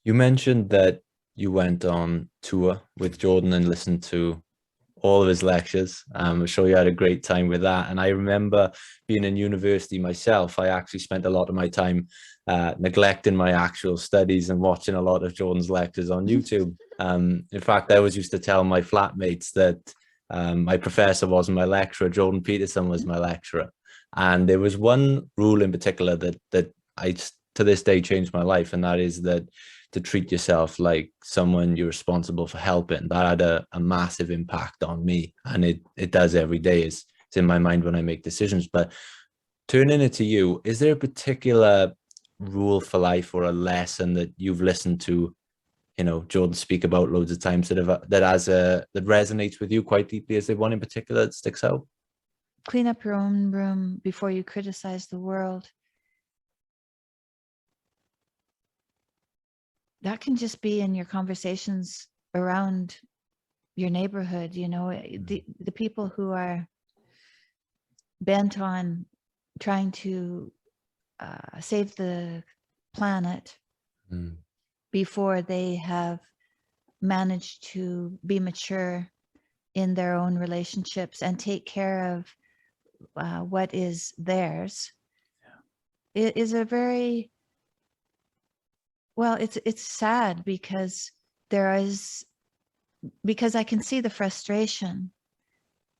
You mentioned that you went on tour with Jordan and listened to all of his lectures. I'm sure you had a great time with that. And I remember being in university myself, I actually spent a lot of my time neglecting my actual studies and watching a lot of Jordan's lectures on YouTube. In fact, I always used to tell my flatmates that my professor wasn't my lecturer, Jordan Peterson was my lecturer. And there was one rule in particular that I to this day changed my life, and that is that to treat yourself like someone you're responsible for helping. That had a massive impact on me, and it does every day. It's in my mind when I make decisions. But turning it to you, is there a particular rule for life or a lesson that you've listened to, Jordan speak about loads of times that resonates with you quite deeply? Is there one in particular that sticks out? Clean up your own room before you criticize the world. That can just be in your conversations around your neighborhood, the people who are bent on trying to save the planet before they have managed to be mature in their own relationships and take care of what is theirs. It is a very, well, it's sad because because I can see the frustration,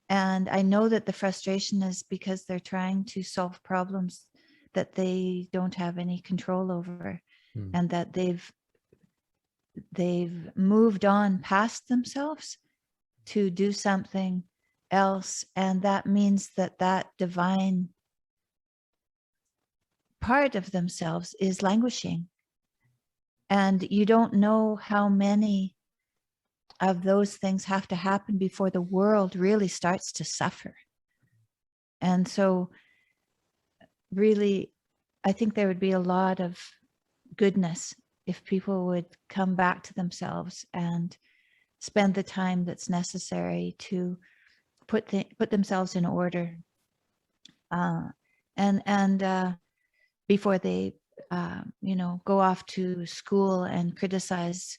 and I know that the frustration is because they're trying to solve problems that they don't have any control over, and that they've moved on past themselves to do something else, and that means that divine part of themselves is languishing. And you don't know how many of those things have to happen before the world really starts to suffer. And so really, I think there would be a lot of goodness if people would come back to themselves and spend the time that's necessary to put themselves in order, and before they go off to school and criticize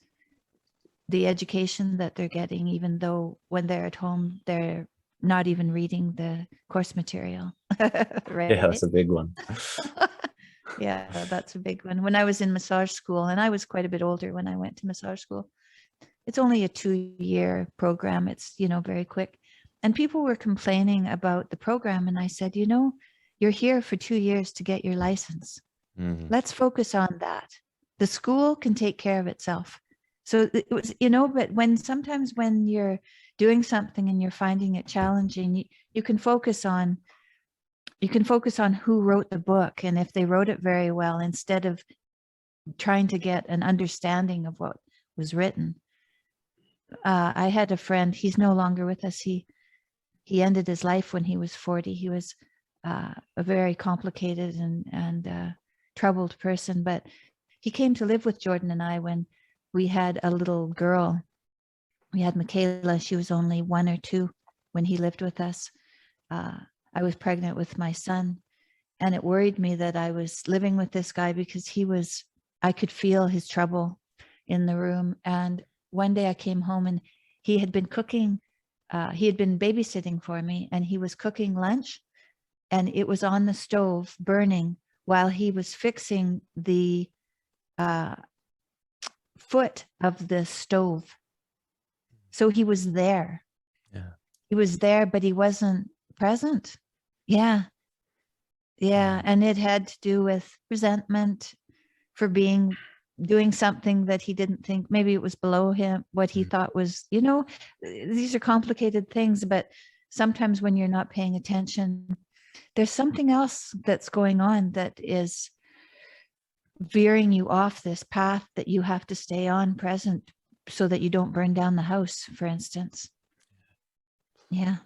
the education that they're getting, even though when they're at home they're not even reading the course material. Right? Yeah, that's a big one. Yeah, that's a big one. When I was in massage school, and I was quite a bit older when I went to massage school, it's only a 2-year program. It's, very quick. And people were complaining about the program. And I said, you're here for 2 years to get your license. Let's focus on that. The school can take care of itself. So it was, but sometimes when you're doing something and you're finding it challenging, you can focus on who wrote the book and if they wrote it very well, instead of trying to get an understanding of what was written. I had a friend, he's no longer with us. He ended his life when he was 40. He was a very complicated and troubled person, but he came to live with Jordan and I when we had a little girl. We had Michaela. She was only 1 or 2 when he lived with us. I was pregnant with my son, and it worried me that I was living with this guy because I could feel his trouble in the room. And one day I came home and he had been cooking, he had been babysitting for me, and he was cooking lunch, and it was on the stove burning while he was fixing the foot of the stove. So he was there. Yeah. He was there, but he wasn't present. Yeah. Yeah. And it had to do with resentment for doing something that he didn't think, maybe it was below him, what he thought was, these are complicated things, but sometimes when you're not paying attention, there's something else that's going on that is veering you off this path that you have to stay on present so that you don't burn down the house, for instance. Yeah.